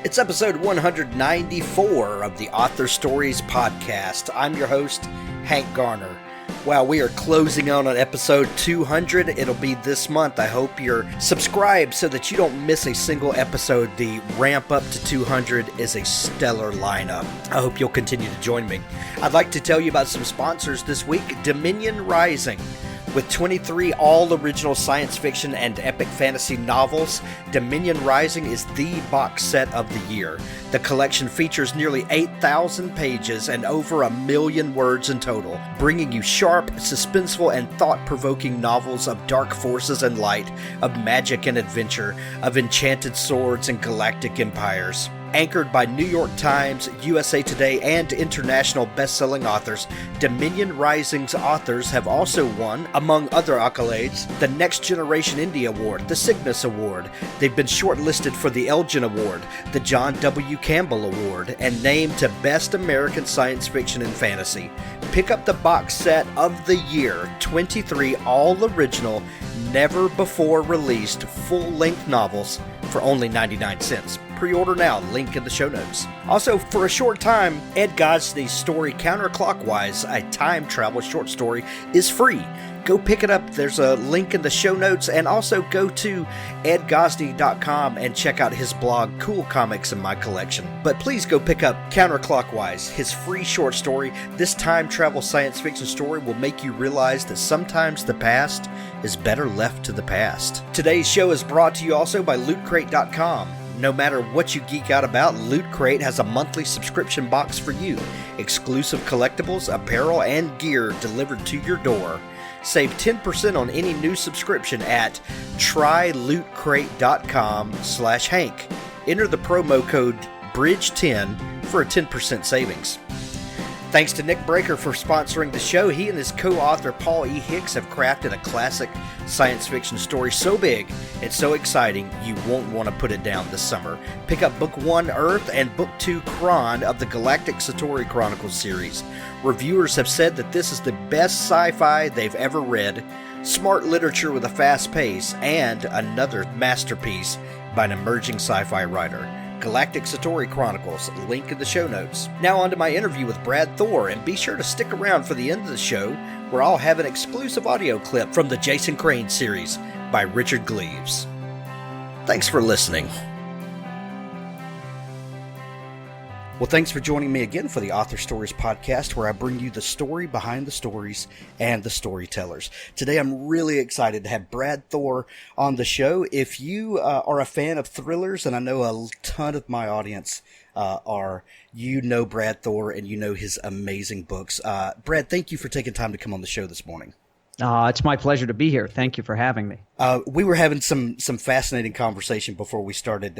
It's episode 194 of the Author Stories podcast. I'm your host, Hank Garner. Wow, we are closing on episode 200. It'll be this month. I hope you're subscribed so that you don't miss a single episode. The ramp up to 200 is a stellar lineup. I hope you'll continue to join me. I'd like to tell you about some sponsors this week. Dominion Rising. With 23 all-original science fiction and epic fantasy novels, Dominion Rising is the box set of the year. The collection features nearly 8,000 pages and over 1 million words in total, bringing you sharp, suspenseful, and thought-provoking novels of dark forces and light, of magic and adventure, of enchanted swords and galactic empires. Anchored by New York Times, USA Today, and international best-selling authors, Dominion Rising's authors have also won, among other accolades, the Next Generation Indie Award, the Cygnus Award. They've been shortlisted for the Elgin Award, the John W. Campbell Award, and named to Best American Science Fiction and Fantasy. Pick up the box set of the year, 23 all-original, never-before-released full-length novels for only 99 cents. Pre-order now, link in the show notes. Also, for a short time, Ed Gosney's story Counterclockwise, a time travel short story, is free. Go pick it up. There's a link in the show notes, and also go to edgosney.com and check out his blog, Cool Comics in My Collection. But please go pick up Counterclockwise, his free short story. This time travel science fiction story will make you realize that sometimes the past is better left to the past. Today's show is brought to you also by LootCrate.com. No matter what you geek out about, Loot Crate has a monthly subscription box for you. Exclusive collectibles, apparel, and gear delivered to your door. Save 10% on any new subscription at trylootcrate.com/Hank. Enter the promo code BRIDGE10 for a 10% savings. Thanks to Nick Breaker for sponsoring the show. He and his co-author Paul E. Hicks have crafted a classic science fiction story so big and so exciting you won't want to put it down this summer. Pick up Book 1, Earth, and Book 2, Kron of the Galactic Satori Chronicles series. Reviewers have said that this is the best sci-fi they've ever read, smart literature with a fast pace, and another masterpiece by an emerging sci-fi writer. Galactic Satori Chronicles, link in the show notes. Now on to my interview with Brad Thor, and be sure to stick around for the end of the show, where I'll have an exclusive audio clip from the Jason Crane series by Richard Gleaves. Thanks for listening. Well, thanks for joining me again for the Author Stories podcast, where I bring you the story behind the stories and the storytellers. Today, I'm really excited to have Brad Thor on the show. If you are a fan of thrillers, and I know a ton of my audience are, you know Brad Thor and you know his amazing books. Brad, thank you for taking time to come on the show this morning. It's my pleasure to be here. Thank you for having me. We were having some fascinating conversation before we started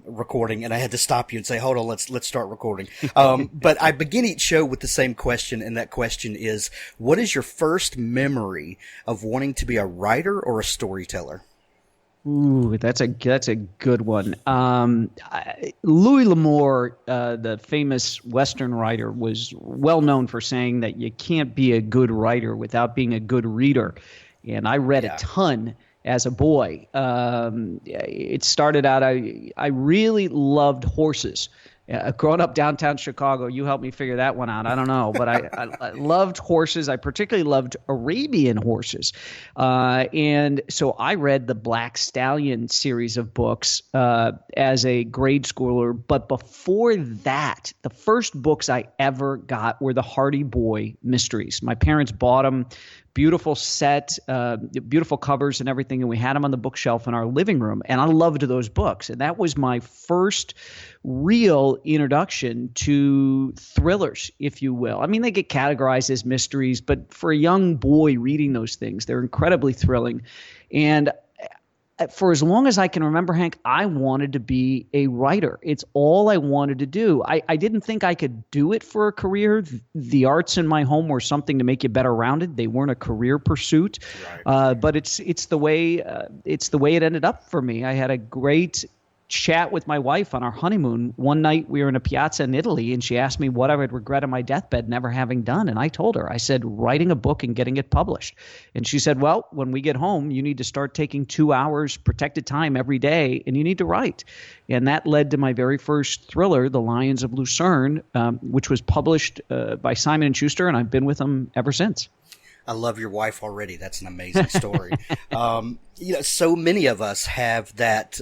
recording, and I had to stop you and say, hold on, let's start recording. But I begin each show with the same question, and that question is, what is your first memory of wanting to be a writer or a storyteller? Ooh, that's a good one. Louis L'Amour, the famous Western writer, was well known for saying that you can't be a good writer without being a good reader. And I read a ton as a boy. It started out, I really loved horses. Growing up downtown Chicago, you helped me figure that one out. I don't know, but I loved horses. I particularly loved Arabian horses. And so I read the Black Stallion series of books as a grade schooler. But before that, the first books I ever got were the Hardy Boy mysteries. My parents bought them. Beautiful set, beautiful covers and everything, and we had them on the bookshelf in our living room, and I loved those books. And that was my first real introduction to thrillers, if you will. I mean, they get categorized as mysteries, but for a young boy reading those things, they're incredibly thrilling. And for as long as I can remember, Hank, I wanted to be a writer. It's all I wanted to do. I didn't think I could do it for a career. The arts in my home were something to make you better rounded. They weren't a career pursuit. Right. But it's the way it ended up for me. I had a great chat with my wife on our honeymoon. One night we were in a piazza in Italy, and she asked me what I would regret on my deathbed never having done. And I told her, I said, writing a book and getting it published. And she said, well, when we get home, you need to start taking 2 hours protected time every day, and you need to write. And that led to my very first thriller, The Lions of Lucerne, which was published by Simon & Schuster, and I've been with them ever since. I love your wife already. That's an amazing story. So many of us have that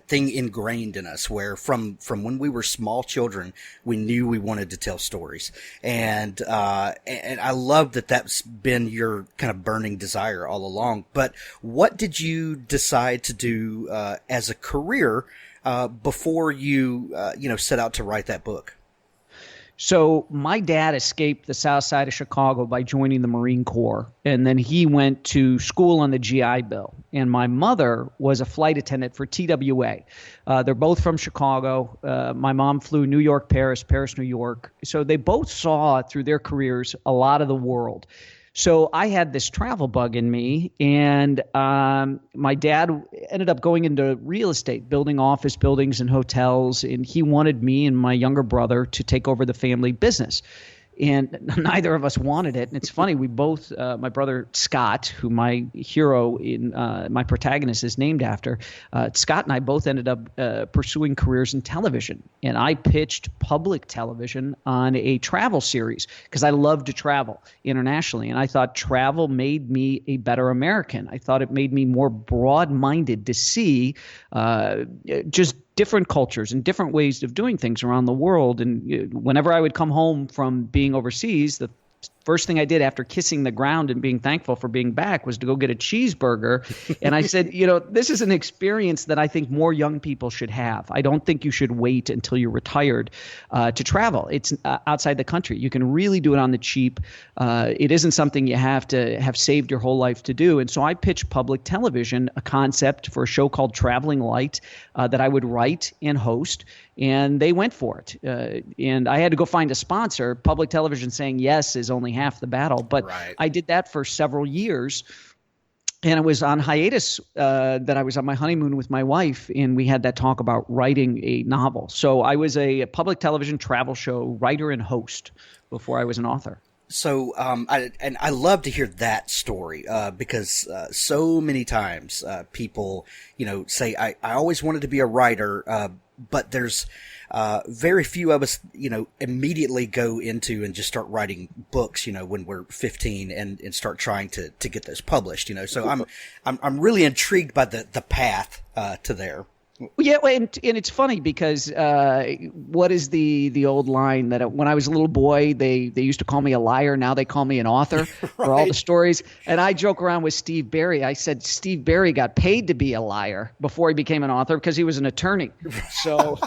thing ingrained in us where from when we were small children, we knew we wanted to tell stories. And I love that that's been your kind of burning desire all along. But what did you decide to do as a career before you set out to write that book? So my dad escaped the South Side of Chicago by joining the Marine Corps, and then he went to school on the GI Bill. And my mother was a flight attendant for TWA. They're both from Chicago. My mom flew New York, Paris, New York. So they both saw through their careers a lot of the world. So I had this travel bug in me, and my dad ended up going into real estate, building office buildings and hotels, and he wanted me and my younger brother to take over the family business. And neither of us wanted it. And it's funny, we both, my brother Scott, who my hero in my protagonist is named after, Scott and I both ended up pursuing careers in television. And I pitched public television on a travel series because I love to travel internationally. And I thought travel made me a better American. I thought it made me more broad-minded to see just different cultures and different ways of doing things around the world. And whenever I would come home from being overseas, the first thing I did after kissing the ground and being thankful for being back was to go get a cheeseburger. And I said, this is an experience that I think more young people should have. I don't think you should wait until you're retired to travel. It's outside the country. You can really do it on the cheap. It isn't something you have to have saved your whole life to do. And so I pitched public television a concept for a show called Traveling Light that I would write and host. And they went for it. And I had to go find a sponsor. Public television saying yes is only half the battle. But right. I did that for several years. And it was on hiatus that I was on my honeymoon with my wife, and we had that talk about writing a novel. So I was a public television travel show writer and host before I was an author. So I love to hear that story because so many times people, say, I always wanted to be a writer, but there's very few of us, immediately go into and just start writing books, when we're 15 and start trying to get those published, So I'm really intrigued by the path to there. Yeah, and it's funny because what is the old line that when I was a little boy, they used to call me a liar. Now they call me an author right. for all the stories. And I joke around with Steve Barry. I said Steve Barry got paid to be a liar before he became an author because he was an attorney. So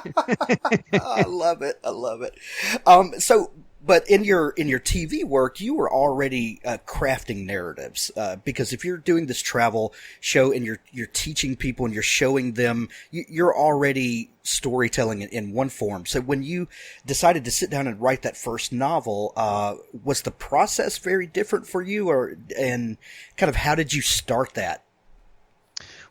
I love it. But in your TV work, you were already crafting narratives because if you're doing this travel show and you're teaching people and you're showing them, you're already storytelling in one form. So when you decided to sit down and write that first novel, was the process very different for you, and kind of how did you start that?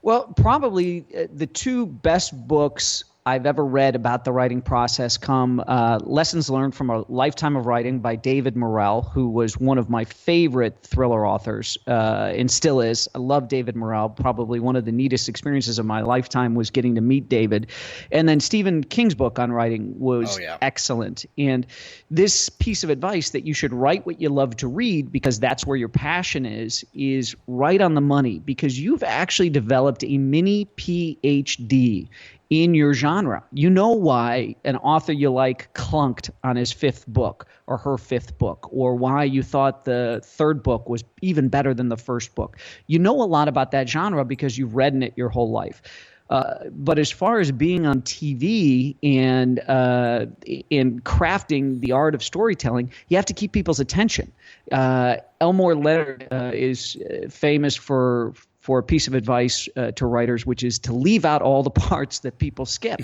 Well, probably the two best books I've ever read about the writing process come Lessons Learned from a Lifetime of Writing by David Morrell, who was one of my favorite thriller authors and still is. I love David Morrell. Probably one of the neatest experiences of my lifetime was getting to meet David. And then Stephen King's book on writing was excellent. And this piece of advice that you should write what you love to read because that's where your passion is right on the money, because you've actually developed a mini PhD in your genre. You know why an author you like clunked on his fifth book or her fifth book, or why you thought the third book was even better than the first book. You know a lot about that genre because you've read in it your whole life. But as far as being on TV and in crafting the art of storytelling, you have to keep people's attention. Elmore Leonard is famous for a piece of advice to writers, which is to leave out all the parts that people skip.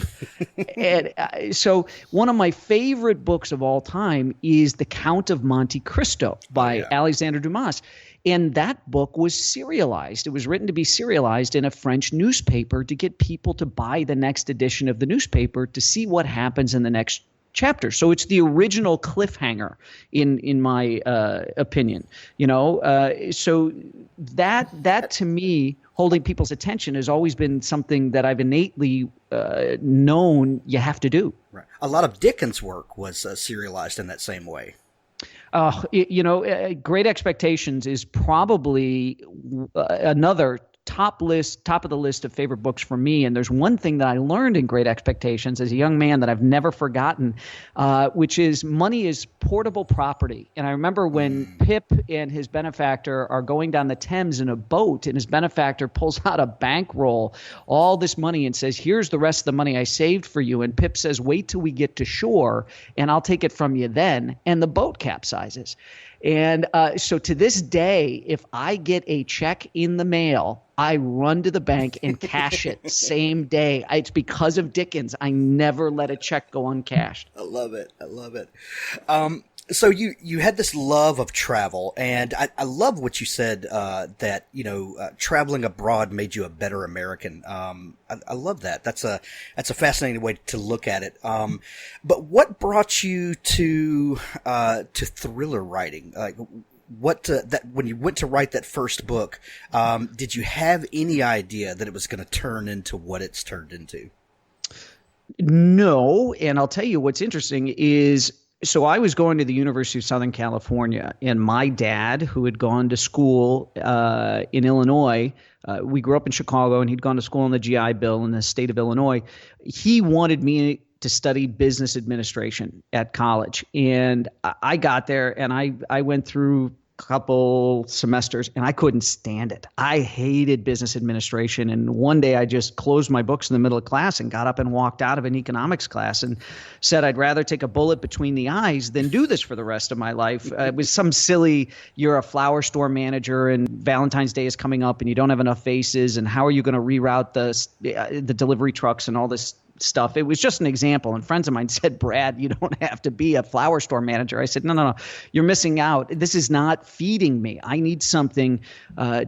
And so one of my favorite books of all time is The Count of Monte Cristo by Alexander Dumas. And that book was serialized. It was written to be serialized in a French newspaper to get people to buy the next edition of the newspaper to see what happens in the next chapter. So it's the original cliffhanger in my opinion, so that to me, holding people's attention has always been something that I've innately known you have to do. Right. A lot of Dickens' work was serialized in that same way. Great Expectations is probably another top of the list of favorite books for me. And there's one thing that I learned in Great Expectations as a young man that I've never forgotten, which is money is portable property. And I remember when Pip and his benefactor are going down the Thames in a boat, and his benefactor pulls out a bankroll, all this money, and says, "Here's the rest of the money I saved for you." And Pip says, "Wait till we get to shore and I'll take it from you then." And the boat capsizes. And so to this day, if I get a check in the mail, I run to the bank and cash it same day. It's because of Dickens. I never let a check go uncashed. I love it. I love it. So you had this love of travel, and I love what you said, that, traveling abroad made you a better American. I love that. That's a fascinating way to look at it. But what brought you to thriller writing? Like, that when you went to write that first book, did you have any idea that it was going to turn into what it's turned into? No. And I'll tell you what's interesting is, so I was going to the University of Southern California, and my dad, who had gone to school in Illinois, we grew up in Chicago, and he'd gone to school on the GI Bill in the state of Illinois. He wanted me to study business administration at college. And I got there, and I went through couple semesters, and I couldn't stand it. I hated business administration. And one day I just closed my books in the middle of class and got up and walked out of an economics class and said, I'd rather take a bullet between the eyes than do this for the rest of my life. It was some silly, you're a flower store manager and Valentine's Day is coming up and you don't have enough vases, and how are you going to reroute the delivery trucks and all this stuff. It was just an example. And friends of mine said, Brad, you don't have to be a flower store manager. I said, no, you're missing out. This is not feeding me. I need something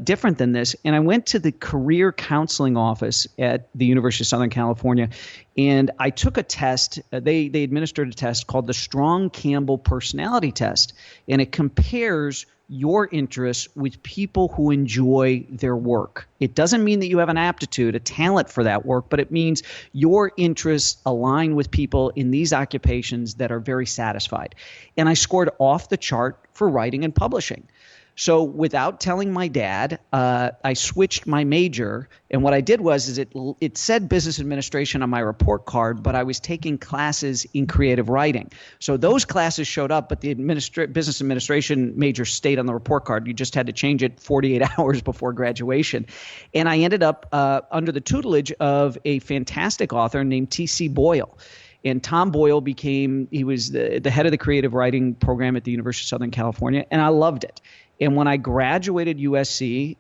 different than this. And I went to the career counseling office at the University of Southern California, and I took a test. They administered a test called the Strong-Campbell Personality Test, and it compares your interests with people who enjoy their work. It doesn't mean that you have an aptitude, a talent for that work, but it means your interests align with people in these occupations that are very satisfied. And I scored off the chart for writing and publishing. So without telling my dad, I switched my major. And what I did was it said business administration on my report card, but I was taking classes in creative writing. So those classes showed up, but the business administration major stayed on the report card. You just had to change it 48 hours before graduation. And I ended up under the tutelage of a fantastic author named T.C. Boyle. And Tom Boyle he was the head of the creative writing program at the University of Southern California, and I loved it. And when I graduated USC,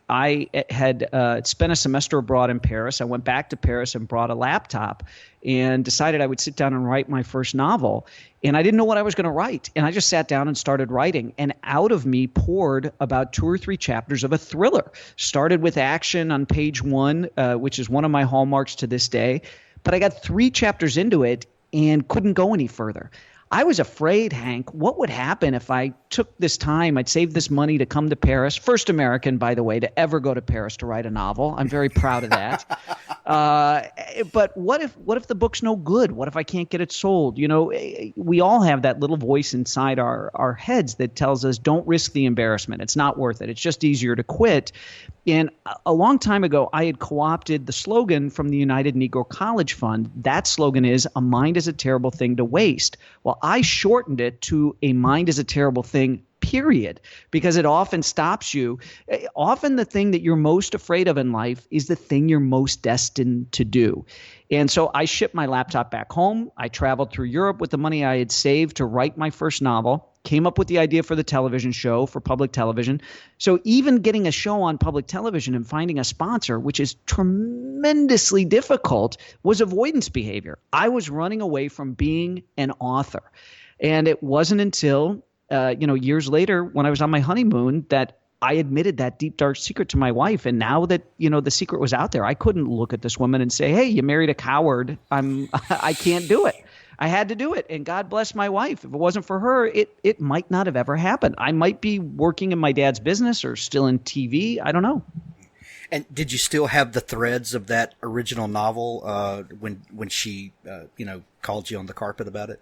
I had spent a semester abroad in Paris. I went back to Paris and brought a laptop and decided I would sit down and write my first novel. And I didn't know what I was going to write. And I just sat down and started writing. And out of me poured about 2 or 3 chapters of a thriller. Started with action on page 1, which is one of my hallmarks to this day. But I got 3 chapters into it and couldn't go any further. I was afraid, Hank, what would happen if I took this time, I'd save this money to come to Paris, first American, by the way, to ever go to Paris to write a novel. I'm very proud of that. But what if the book's no good? What if I can't get it sold? You know, we all have that little voice inside our heads that tells us, don't risk the embarrassment. It's not worth it. It's just easier to quit. And a long time ago, I had co-opted the slogan from the United Negro College Fund. That slogan is, a mind is a terrible thing to waste. Well, I shortened it to, a mind is a terrible thing, period, because it often stops you. Often the thing that you're most afraid of in life is the thing you're most destined to do. And so I shipped my laptop back home. I traveled through Europe with the money I had saved to write my first novel, came up with the idea for the television show, for public television. So even getting a show on public television and finding a sponsor, which is tremendously difficult, was avoidance behavior. I was running away from being an author. And it wasn't until years later when I was on my honeymoon that I admitted that deep, dark secret to my wife. And now that, the secret was out there, I couldn't look at this woman and say, hey, you married a coward. I can't do it. I had to do it. And God bless my wife. If it wasn't for her, it might not have ever happened. I might be working in my dad's business or still in TV. I don't know. And did you still have the threads of that original novel when she, called you on the carpet about it?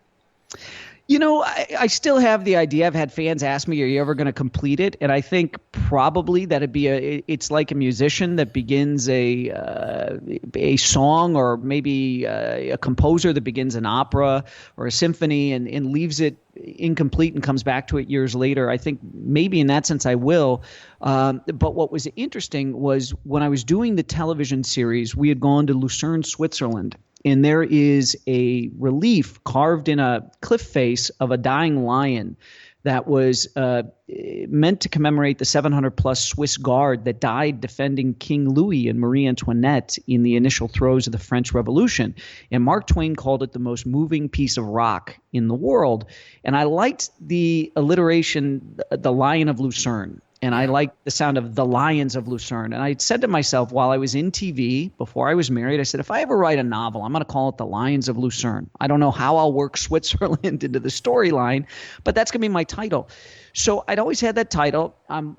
I still have the idea. I've had fans ask me, are you ever going to complete it? And I think probably that'd be it's like a musician that begins a song, or maybe a composer that begins an opera or a symphony and leaves it incomplete and comes back to it years later. I think maybe in that sense I will. But what was interesting was when I was doing the television series, we had gone to Lucerne, Switzerland. And there is a relief carved in a cliff face of a dying lion that was meant to commemorate the 700-plus Swiss Guard that died defending King Louis and Marie Antoinette in the initial throes of the French Revolution. And Mark Twain called it the most moving piece of rock in the world. And I liked the alliteration, the Lion of Lucerne. And I liked the sound of the Lions of Lucerne. And I said to myself while I was in TV, before I was married, I said, if I ever write a novel, I'm going to call it The Lions of Lucerne. I don't know how I'll work Switzerland into the storyline, but that's going to be my title. So I'd always had that title. I'm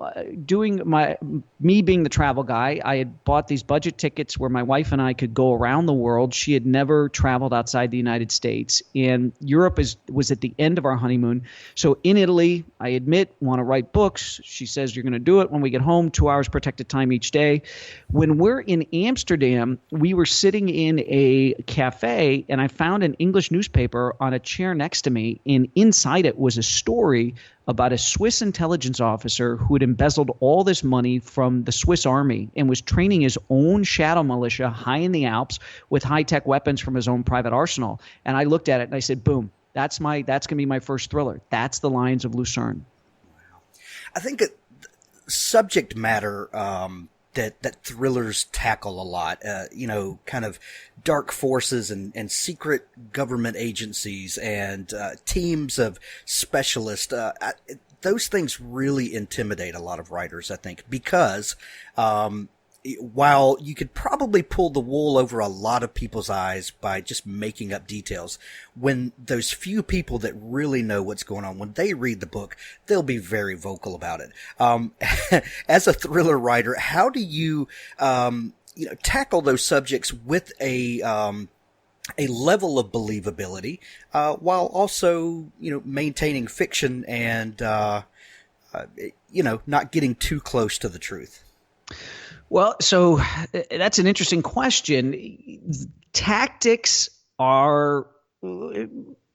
me being the travel guy, I had bought these budget tickets where my wife and I could go around the world. She had never traveled outside the United States, and Europe was at the end of our honeymoon. So in Italy, I admit, want to write books. She says, you're going to do it when we get home, 2 hours protected time each day. When we're in Amsterdam, we were sitting in a cafe, and I found an English newspaper on a chair next to me, and inside it was a story about a Swiss intelligence officer who had embezzled all this money from the Swiss army and was training his own shadow militia high in the Alps with high-tech weapons from his own private arsenal. And I looked at it and I said, boom, that's going to be my first thriller. That's The Lions of Lucerne. I think subject matter that thrillers tackle a lot, kind of dark forces and secret government agencies and teams of specialists. Those things really intimidate a lot of writers, I think, because while you could probably pull the wool over a lot of people's eyes by just making up details, when those few people that really know what's going on, when they read the book, they'll be very vocal about it. As a thriller writer, how do you, tackle those subjects with a level of believability, while also, maintaining fiction and, not getting too close to the truth? Well, so that's an interesting question. Tactics are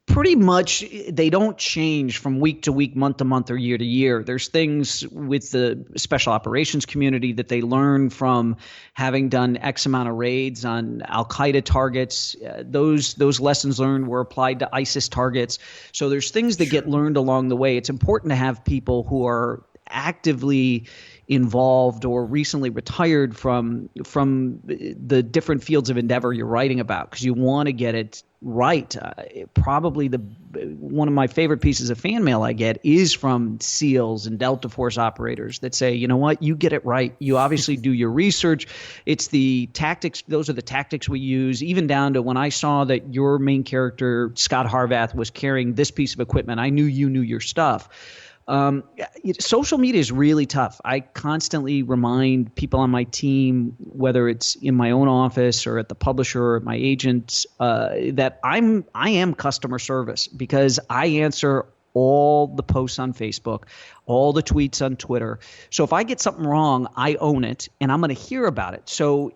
pretty much, they don't change from week to week, month to month, or year to year. There's things with the special operations community that they learn from having done X amount of raids on Al-Qaeda targets. Those lessons learned were applied to ISIS targets. So there's things that get learned along the way. It's important to have people who are actively involved or recently retired from the different fields of endeavor you're writing about, because you want to get it right. Probably one of my favorite pieces of fan mail I get is from SEALs and Delta Force operators that say, you know what, you get it right. You obviously do your research. It's the tactics. Those are the tactics we use, even down to when I saw that your main character, Scott Harvath, was carrying this piece of equipment, I knew you knew your stuff. Social media is really tough. I constantly remind people on my team, whether it's in my own office or at the publisher or my agents, that I am customer service, because I answer all the posts on Facebook, all the tweets on Twitter. So if I get something wrong, I own it and I'm going to hear about it. So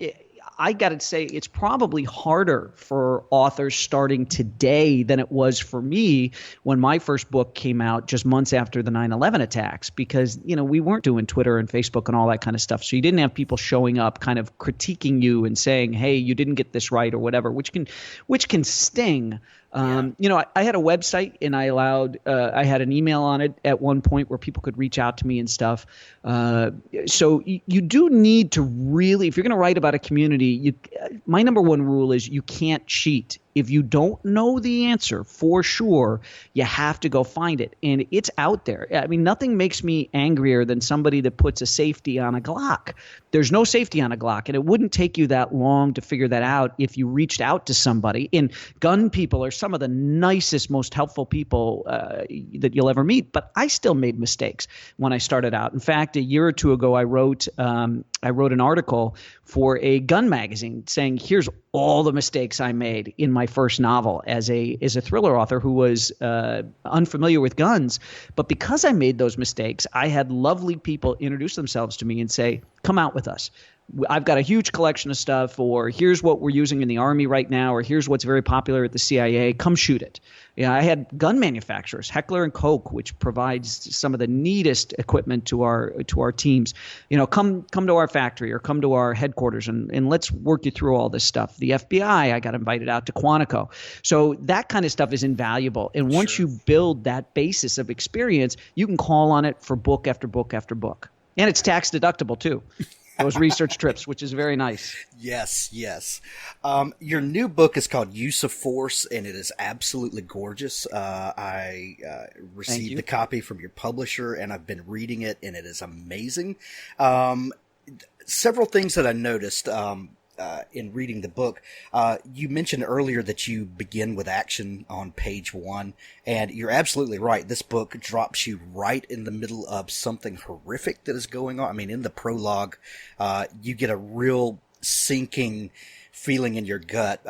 I got to say, it's probably harder for authors starting today than it was for me when my first book came out just months after the 9/11 attacks, because, we weren't doing Twitter and Facebook and all that kind of stuff. So you didn't have people showing up kind of critiquing you and saying, hey, you didn't get this right or whatever, which can sting. I had a website and I had an email on it at one point where people could reach out to me and stuff. So you do need to really, if you're going to write about a community, my number one rule is you can't cheat. if you don't know the answer for sure, you have to go find it. And it's out there. I mean, nothing makes me angrier than somebody that puts a safety on a Glock. There's no safety on a Glock, and it wouldn't take you that long to figure that out if you reached out to somebody. And gun people are some of the nicest, most helpful people that you'll ever meet. But I still made mistakes when I started out. In fact, a year or two ago, I wrote an article for a gun magazine saying, here's all the mistakes I made in my first novel as a thriller author who was unfamiliar with guns. But because I made those mistakes, I had lovely people introduce themselves to me and say, come out with us. I've got a huge collection of stuff, or here's what we're using in the Army right now, or here's what's very popular at the CIA. Come shoot it. I had gun manufacturers, Heckler & Koch, which provides some of the neatest equipment to our teams. Come to our factory or come to our headquarters and let's work you through all this stuff. The FBI, I got invited out to Quantico. So that kind of stuff is invaluable. And once you build that basis of experience, you can call on it for book after book after book. And it's tax deductible too. Those research trips, which is very nice. Yes. Your new book is called Use of Force, and it is absolutely gorgeous. I received the copy from your publisher, and I've been reading it, and it is amazing. Several things that I noticed in reading the book. You mentioned earlier that you begin with action on page 1, and you're absolutely right. This book drops you right in the middle of something horrific that is going on. I mean, in the prologue, you get a real sinking feeling in your gut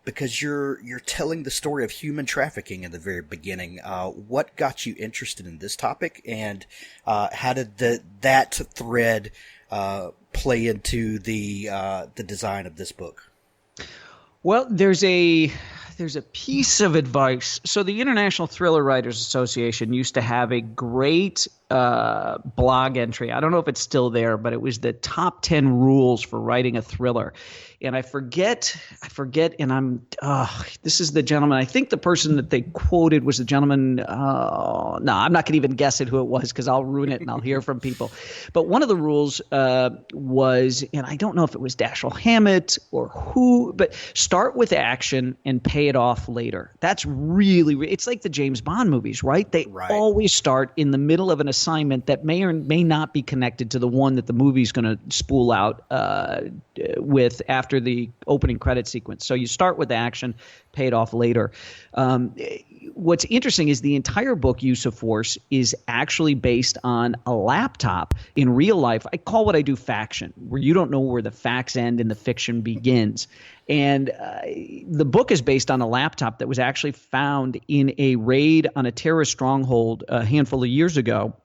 because you're telling the story of human trafficking in the very beginning. What got you interested in this topic, and how did that thread play into the design of this book? Well, there's a piece of advice. So the International Thriller Writers Association used to have a great blog entry. I don't know if it's still there, but it was the top 10 rules for writing a thriller. And I forget, and this is the gentleman. I think the person that they quoted was the gentleman. No, I'm not going to even guess at who it was because I'll ruin it and I'll hear from people. But one of the rules was, and I don't know if it was Dashiell Hammett or who, but start with action and pay it off later. That's really, it's like the James Bond movies, right? They always start in the middle of an assignment that may or may not be connected to the one that the movie's going to spool out with after the opening credit sequence. So you start with action, pay it off later. What's interesting is the entire book, Use of Force, is actually based on a laptop in real life. I call what I do faction, where you don't know where the facts end and the fiction begins. And the book is based on a laptop that was actually found in a raid on a terrorist stronghold a handful of years ago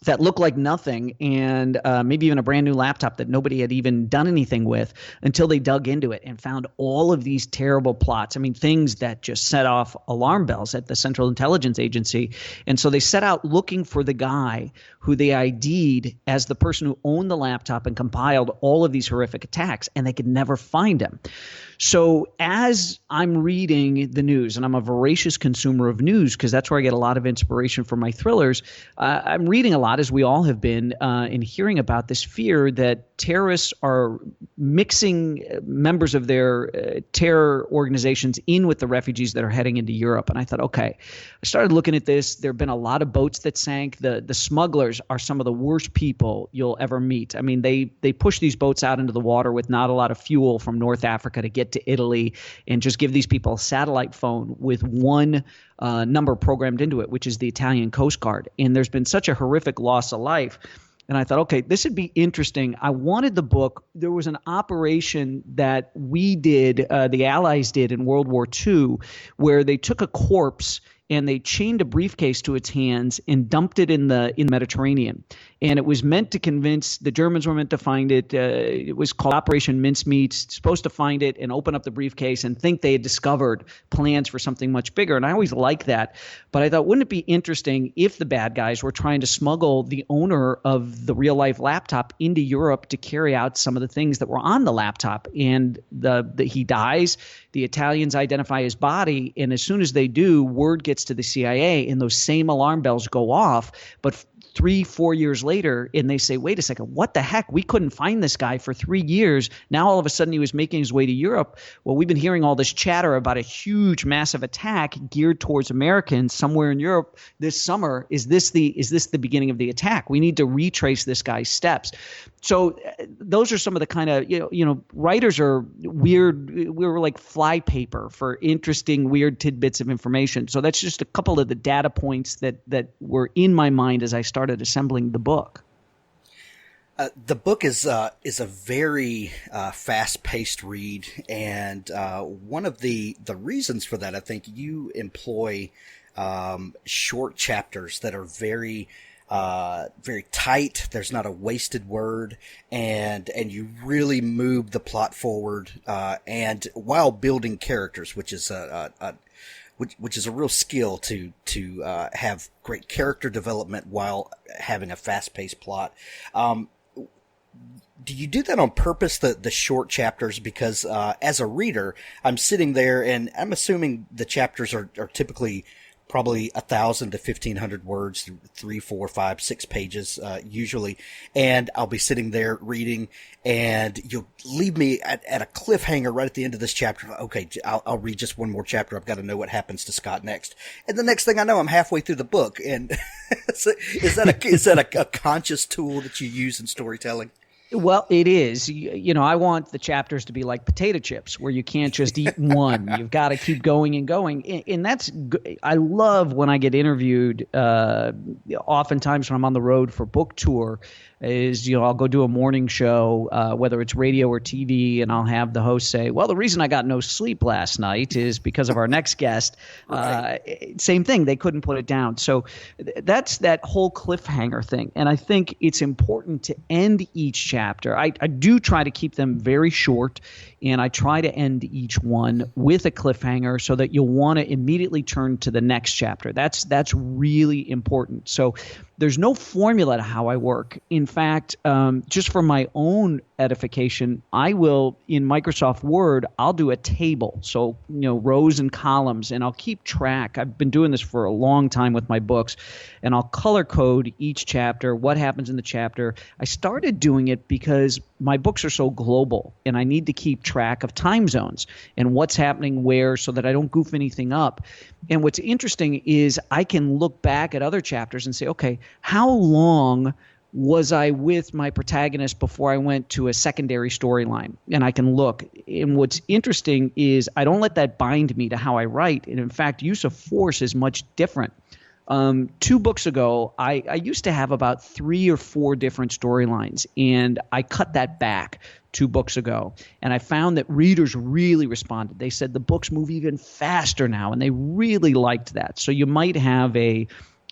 that looked like nothing, and maybe even a brand new laptop that nobody had even done anything with until they dug into it and found all of these terrible plots. I mean, things that just set off alarm bells at the Central Intelligence Agency. And so they set out looking for the guy who they ID'd as the person who owned the laptop and compiled all of these horrific attacks, and they could never find him. So as I'm reading the news, and I'm a voracious consumer of news because that's where I get a lot of inspiration for my thrillers, I'm reading a lot, as we all have been, in hearing about this fear that terrorists are mixing members of their terror organizations in with the refugees that are heading into Europe. And I thought, okay, I started looking at this. There have been a lot of boats that sank. The smugglers are some of the worst people you'll ever meet. I mean, they push these boats out into the water with not a lot of fuel from North Africa to get to Italy and just give these people a satellite phone with one number programmed into it, which is the Italian Coast Guard. And there's been such a horrific loss of life. And I thought, okay, this would be interesting. I wanted the book. There was an operation that we did, the Allies did in World War II, where they took a corpse and they chained a briefcase to its hands and dumped it in the Mediterranean. And it was meant to convince, the Germans were meant to find it. It was called Operation Mincemeat, supposed to find it and open up the briefcase and think they had discovered plans for something much bigger. And I always like that. But I thought, wouldn't it be interesting if the bad guys were trying to smuggle the owner of the real life laptop into Europe to carry out some of the things that were on the laptop? And he dies, the Italians identify his body, and as soon as they do, word gets to the CIA and those same alarm bells go off. But 3-4 years later, and they say, wait a second, what the heck? We couldn't find this guy for 3 years. Now all of a sudden he was making his way to Europe. Well, we've been hearing all this chatter about a huge, massive attack geared towards Americans somewhere in Europe this summer. Is this the beginning of the attack? We need to retrace this guy's steps. So those are some of the kind of, writers are weird. We're like fly paper for interesting, weird tidbits of information. So that's just a couple of the data points that were in my mind as I started assembling the book. The book is a very fast-paced read, and one of the reasons for that, I think, you employ short chapters that are very tight. There's not a wasted word, and you really move the plot forward, and while building characters, which is which is a real skill to have great character development while having a fast-paced plot. Do you do that on purpose, the short chapters? Because as a reader, I'm sitting there and I'm assuming the chapters are typically probably 1,000 to 1,500 words, 3, 4, 5, 6 pages usually, and I'll be sitting there reading, and you'll leave me at a cliffhanger right at the end of this chapter. Okay, I'll read just one more chapter. I've got to know what happens to Scott next, and the next thing I know, I'm halfway through the book. And is that a conscious tool that you use in storytelling? Well, it is. I want the chapters to be like potato chips, where you can't just eat one. You've got to keep going and going. And that's – I love when I get interviewed oftentimes when I'm on the road for book tour is, I'll go do a morning show, whether it's radio or TV, and I'll have the host say, well, the reason I got no sleep last night is because of our next guest. Right. Same thing. They couldn't put it down. So that's that whole cliffhanger thing. And I think it's important to end each chapter. I do try to keep them very short, and I try to end each one with a cliffhanger so that you'll want to immediately turn to the next chapter. That's really important. So there's no formula to how I work. In fact, just for my own edification, I will, in Microsoft Word, I'll do a table. So, rows and columns, and I'll keep track. I've been doing this for a long time with my books, and I'll color code each chapter, what happens in the chapter. I started doing it because my books are so global, and I need to keep track of time zones and what's happening where so that I don't goof anything up. And what's interesting is I can look back at other chapters and say, okay, how long was I with my protagonist before I went to a secondary storyline? And I can look. And what's interesting is I don't let that bind me to how I write. And in fact, use of force is much different. 2 books ago, I used to have about 3 or 4 different storylines, and I cut that back 2 books ago. And I found that readers really responded. They said the books move even faster now, and they really liked that. So you might have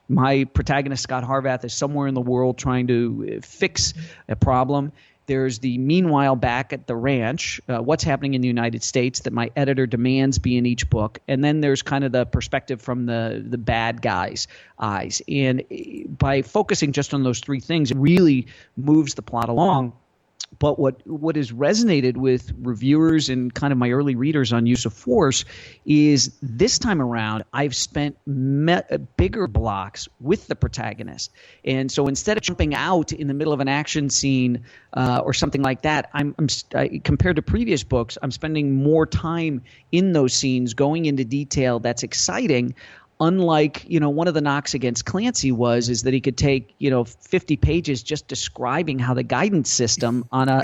my protagonist, Scott Harvath, is somewhere in the world trying to fix a problem. There's the meanwhile back at the ranch, what's happening in the United States that my editor demands be in each book. And then there's kind of the perspective from the bad guy's eyes. And by focusing just on those 3 things, it really moves the plot along. But what has resonated with reviewers and kind of my early readers on use of force is this time around I've spent bigger blocks with the protagonist. And so instead of jumping out in the middle of an action scene or something like that, compared to previous books, I'm spending more time in those scenes, going into detail that's exciting. Unlike, one of the knocks against Clancy is that he could take, 50 pages just describing how the guidance system on a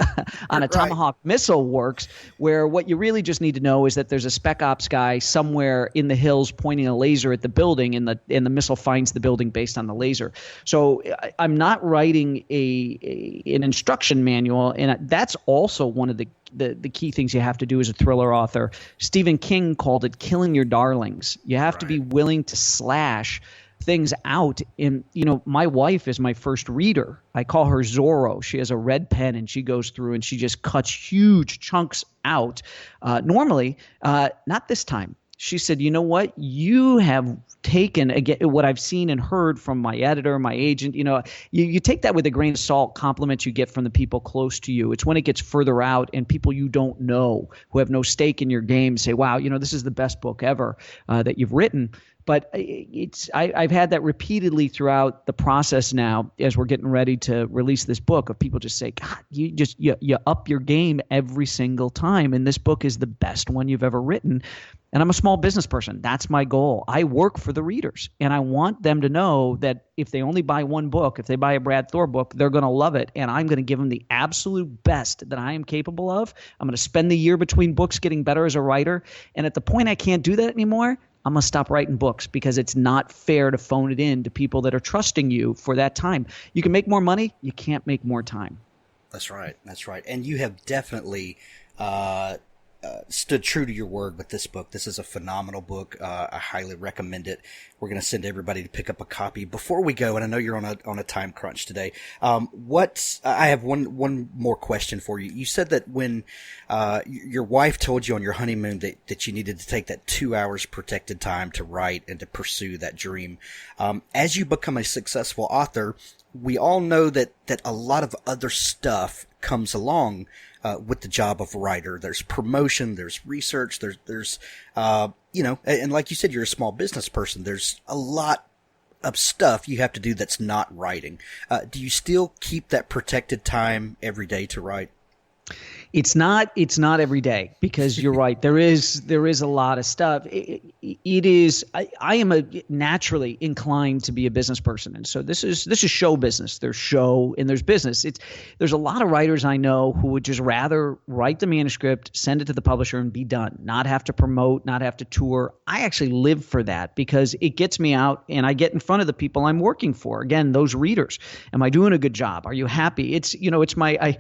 right. Tomahawk missile works, where what you really just need to know is that there's a spec ops guy somewhere in the hills pointing a laser at the building, and the missile finds the building based on the laser. So I'm not writing an instruction manual, and that's also one of the key things you have to do as a thriller author. Stephen King called it killing your darlings. You have to be willing to slash things out. And, my wife is my first reader. I call her Zorro. She has a red pen, and she goes through and she just cuts huge chunks out. Normally, not this time. She said, you know what? You have taken, again, what I've seen and heard from my editor, my agent, you take that with a grain of salt, compliments you get from the people close to you. It's when it gets further out and people you don't know who have no stake in your game say, wow, this is the best book ever that you've written. But I've had that repeatedly throughout the process now as we're getting ready to release this book, of people just say, God, you up your game every single time. And this book is the best one you've ever written. And I'm a small business person. That's my goal. I work for the readers, and I want them to know that if they only buy one book, if they buy a Brad Thor book, they're going to love it. And I'm going to give them the absolute best that I am capable of. I'm going to spend the year between books getting better as a writer. And at the point I can't do that anymore, I'm going to stop writing books, because it's not fair to phone it in to people that are trusting you for that time. You can make more money. You can't make more time. That's right. That's right. And you have definitely stood true to your word with this book. This is a phenomenal book. I highly recommend it. We're going to send everybody to pick up a copy. Before we go, and I know you're on a time crunch today, I have one more question for you. You said that when your wife told you on your honeymoon that you needed to take that 2 hours protected time to write and to pursue that dream. As you become a successful author, we all know that a lot of other stuff comes along with the job of writer. There's promotion, there's research, there's and like you said, you're a small business person. There's a lot of stuff you have to do that's not writing. Do you still keep that protected time every day to write? It's not every day, because you're right. There is a lot of stuff. It is. I am naturally inclined to be a business person, and so this is show business. There's show and there's business. There's a lot of writers I know who would just rather write the manuscript, send it to the publisher, and be done. Not have to promote, not have to tour. I actually live for that, because it gets me out and I get in front of the people I'm working for. Again, those readers. Am I doing a good job? Are you happy? It's my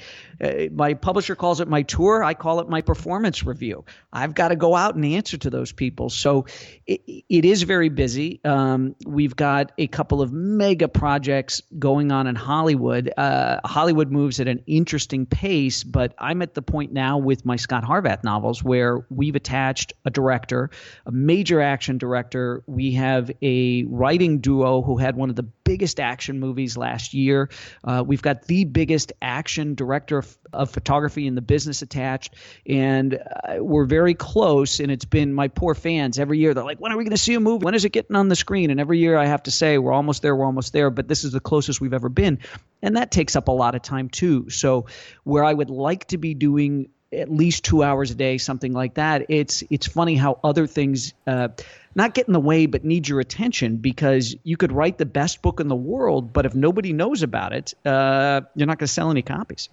publisher calls it my tour. I call it my performance review. I've got to go out and answer to those people. So it is very busy. We've got a couple of mega projects going on in Hollywood. Hollywood moves at an interesting pace, but I'm at the point now with my Scott Harvath novels where we've attached a director, a major action director. We have a writing duo who had one of the biggest action movies last year. We've got the biggest action director of photography in the business attached, and we're very close. And it's been my poor fans every year. They're like, when are we going to see a movie? When is it getting on the screen? And every year I have to say, we're almost there, but this is the closest we've ever been. And that takes up a lot of time too. So where I would like to be doing at least 2 hours a day, something like that, it's funny how other things not get in the way, but need your attention, because you could write the best book in the world, but if nobody knows about it, you're not going to sell any copies.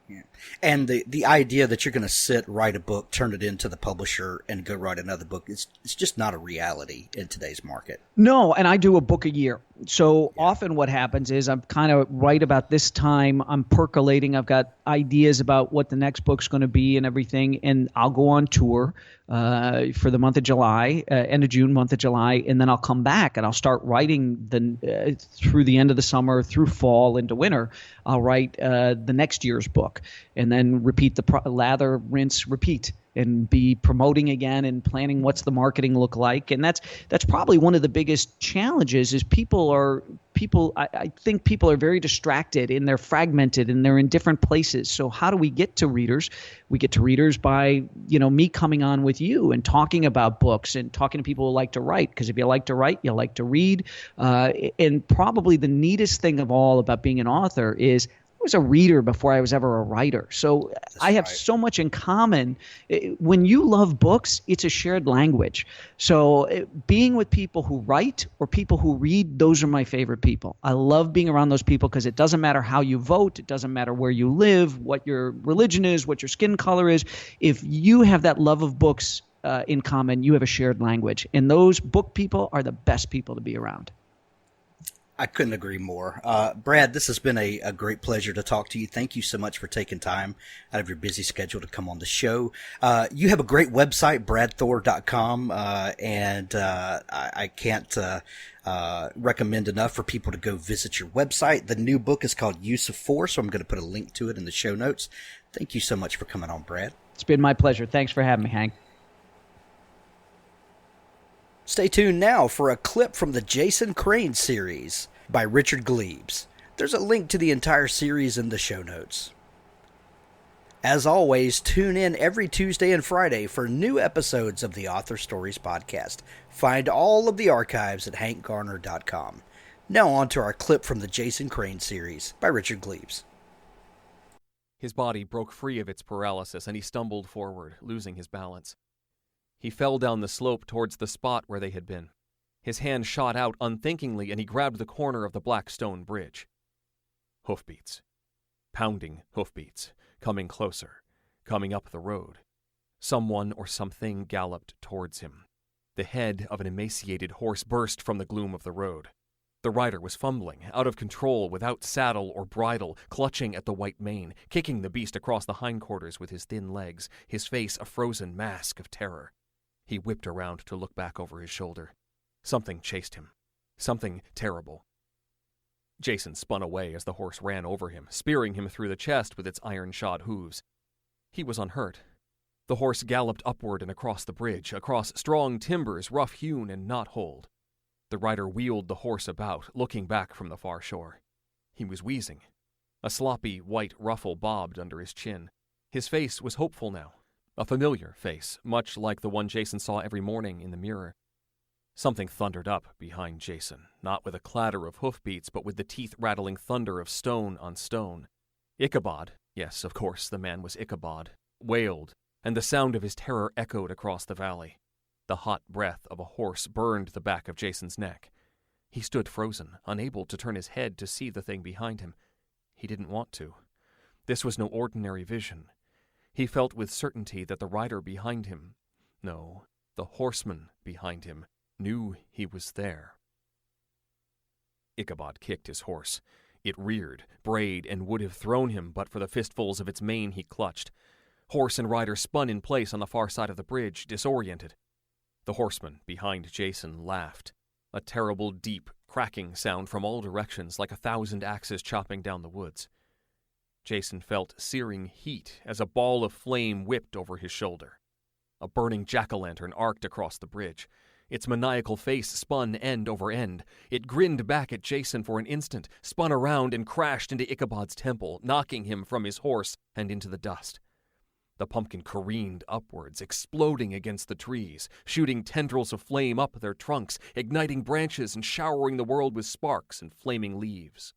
Yeah. And the idea that you're going to sit, write a book, turn it into the publisher, and go write another book, it's just not a reality in today's market. No, and I do a book a year. So often what happens is I'm kind of right about this time, I'm percolating. I've got ideas about what the next book's going to be and everything, and I'll go on tour for the month of July, end of June, month of July, and then I'll come back and I'll start writing through the end of the summer, through fall, into winter. I'll write the next year's book, and then repeat the lather, rinse, repeat, and be promoting again and planning what's the marketing look like. And that's probably one of the biggest challenges is I think people are very distracted and they're fragmented and they're in different places. So how do we get to readers? We get to readers by, me coming on with you and talking about books and talking to people who like to write. Because if you like to write, you like to read. And probably the neatest thing of all about being an author is I was a reader before I was ever a writer. So I have so much in common. When you love books, it's a shared language. So being with people who write or people who read, those are my favorite people. I love being around those people because it doesn't matter how you vote. It doesn't matter where you live, what your religion is, what your skin color is. If you have that love of books in common, you have a shared language. And those book people are the best people to be around. I couldn't agree more. Brad, this has been a great pleasure to talk to you. Thank you so much for taking time out of your busy schedule to come on the show. You have a great website, bradthor.com, and I can't recommend enough for people to go visit your website. The new book is called Use of Force, so I'm going to put a link to it in the show notes. Thank you so much for coming on, Brad. It's been my pleasure. Thanks for having me, Hank. Stay tuned now for a clip from the Jason Crane series by Richard Glebes. There's a link to the entire series in the show notes. As always, tune in every Tuesday and Friday for new episodes of the Author Stories podcast. Find all of the archives at hankgarner.com. Now on to our clip from the Jason Crane series by Richard Glebes. His body broke free of its paralysis, and he stumbled forward, losing his balance. He fell down the slope towards the spot where they had been. His hand shot out unthinkingly, and he grabbed the corner of the black stone bridge. Hoofbeats. Pounding hoofbeats. Coming closer. Coming up the road. Someone or something galloped towards him. The head of an emaciated horse burst from the gloom of the road. The rider was fumbling, out of control, without saddle or bridle, clutching at the white mane, kicking the beast across the hindquarters with his thin legs, his face a frozen mask of terror. He whipped around to look back over his shoulder. Something chased him. Something terrible. Jason spun away as the horse ran over him, spearing him through the chest with its iron-shod hooves. He was unhurt. The horse galloped upward and across the bridge, across strong timbers, rough-hewn and knot-holed. The rider wheeled the horse about, looking back from the far shore. He was wheezing. A sloppy white ruffle bobbed under his chin. His face was hopeful now. A familiar face, much like the one Jason saw every morning in the mirror. Something thundered up behind Jason, not with a clatter of hoofbeats, but with the teeth-rattling thunder of stone on stone. Ichabod, yes, of course, the man was Ichabod, wailed, and the sound of his terror echoed across the valley. The hot breath of a horse burned the back of Jason's neck. He stood frozen, unable to turn his head to see the thing behind him. He didn't want to. This was no ordinary vision. He felt with certainty that the rider behind him, no, the horseman behind him, knew he was there. Ichabod kicked his horse. It reared, brayed, and would have thrown him but for the fistfuls of its mane he clutched. Horse and rider spun in place on the far side of the bridge, disoriented. The horseman behind Jason laughed, a terrible, deep, cracking sound from all directions like 1,000 axes chopping down the woods. Jason felt searing heat as a ball of flame whipped over his shoulder. A burning jack-o'-lantern arced across the bridge. Its maniacal face spun end over end. It grinned back at Jason for an instant, spun around and crashed into Ichabod's temple, knocking him from his horse and into the dust. The pumpkin careened upwards, exploding against the trees, shooting tendrils of flame up their trunks, igniting branches and showering the world with sparks and flaming leaves.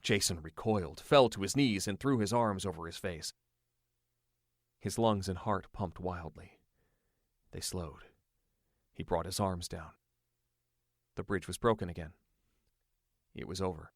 Jason recoiled, fell to his knees, and threw his arms over his face. His lungs and heart pumped wildly. They slowed. He brought his arms down. The bridge was broken again. It was over.